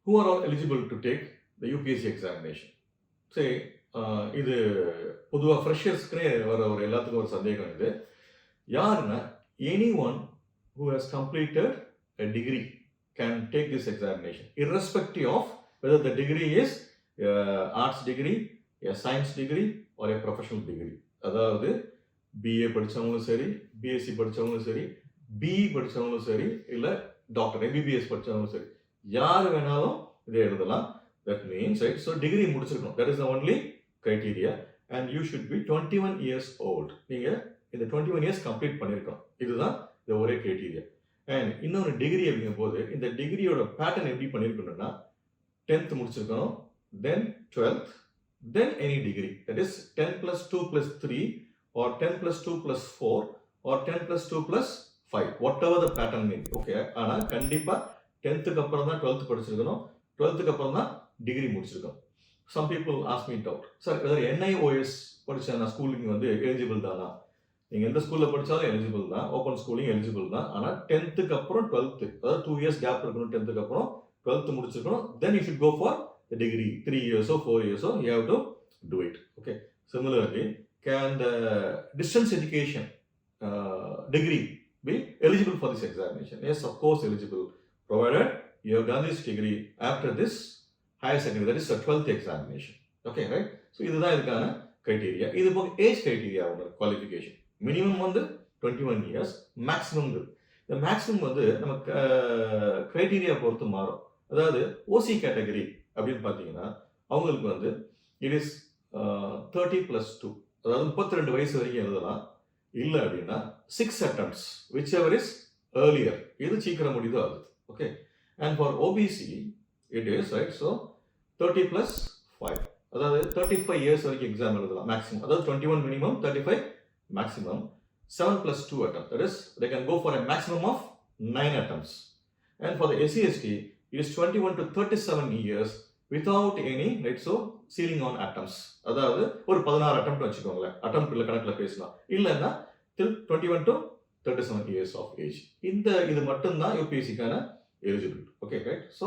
who are all eligible to take the UPSC examination? Say, இது பொதுவாக ஃப்ரெஷர்ஸ்க்குனே வர ஒரு எல்லாத்துக்கும் ஒரு சந்தேகம் இது. யாருன்னா anyone who has completed a degree can take this examination, irrespective of whether the degree is arts degree, a science degree or a professional degree. அதாவது BA படித்தவங்களும் சரி, BSc படித்தவங்களும் சரி, BE படித்தவங்களும் சரி, இல்லை டாக்டர் MBBS படித்தவங்களும் சரி, யார் வேணாலும் இதை எழுதலாம். That means, right, so degree முடிச்சிருக்கணும். That is the only criteria, and you should be 21 years old. நீங்கள் இந்த 21 years கம்ப்ளீட் பண்ணியிருக்கணும். இதுதான் இந்த ஒரே criteria. அண்ட் இன்னொரு டிகிரி அப்படிங்கும் போது இந்த டிகிரியோட பேட்டர்ன் எப்படி பண்ணியிருக்கணும்னா 10th முடிச்சிருக்கணும், தென் 12th, then any degree. That is 10 + 2 + 3 or 10 + 2 + 4 or 10 + 2 + 5, whatever the pattern means. Okay, ஆனால் கண்டிப்பாக 10th அப்புறம் தான் 12th படிச்சிருக்கணும், 12th அப்புறம் தான் டிகிரி முடிச்சிருக்கணும். Some people ask me doubt, sir ஏதாவது NIOS படித்தா நான் ஸ்கூலுக்கு வந்து எலிஜிபிள் தானா? நீங்கள் எந்த ஸ்கூலில் படித்தாலும் எலிஜிபிள் தான், ஓப்பன் ஸ்கூலிங் எலிஜிபிள் தான். ஆனால் 10th அப்புறம் 12th, அதாவது 2 years கேப் இருக்கணும். 10th அப்புறம் 12th முடிச்சிருக்கணும். Then you should go for the degree. 3 years or 4 years you have to do it. Okay. Similarly, can the distance education degree be eligible for this examination? Yes, of course eligible, provided you have done this degree after this higher secondary, that is the 12th examination. Okay, right? So இதுதான் இதுக்கான criteria. இது போக age criteria qualification. Minimum வந்து 21 years, maximum. இந்த maximum வந்து நமக்கு criteria பொறுத்து மாறும். அதாவது ஓசி கேட்டகரி அப்படின்னு பார்த்தீங்கன்னா அவங்களுக்கு வந்து இட் இஸ் 30 + 2, அதாவது 32 வயசு வரைக்கும் எழுதலாம். இல்லை அப்படின்னா 6 attempts, whichever is earlier, எது சீக்கிரம் முடியுதோ அது. Okay. And for OBC it is right, so 30 + 5, அதாவது 35 இயர்ஸ் வரைக்கும் எக்ஸாம் எழுதலாம் மேக்ஸிமம். அதாவது 21 minimum, 35 maximum. 7 + 2 attempts, that is they can go for a maximum of 9 attempts. And for the SC/ST it is 21 to 37 years without any, right, so ceiling on attempts. அதாவது ஒரு 16 attempt வச்சுக்கோங்களேன், attempt இல்லை கணக்கில் பேசலாம். இல்லைன்னா till 21 to 37 years of age. இது மட்டும்தான் UPSCக்கான eligibility. Okay, right. So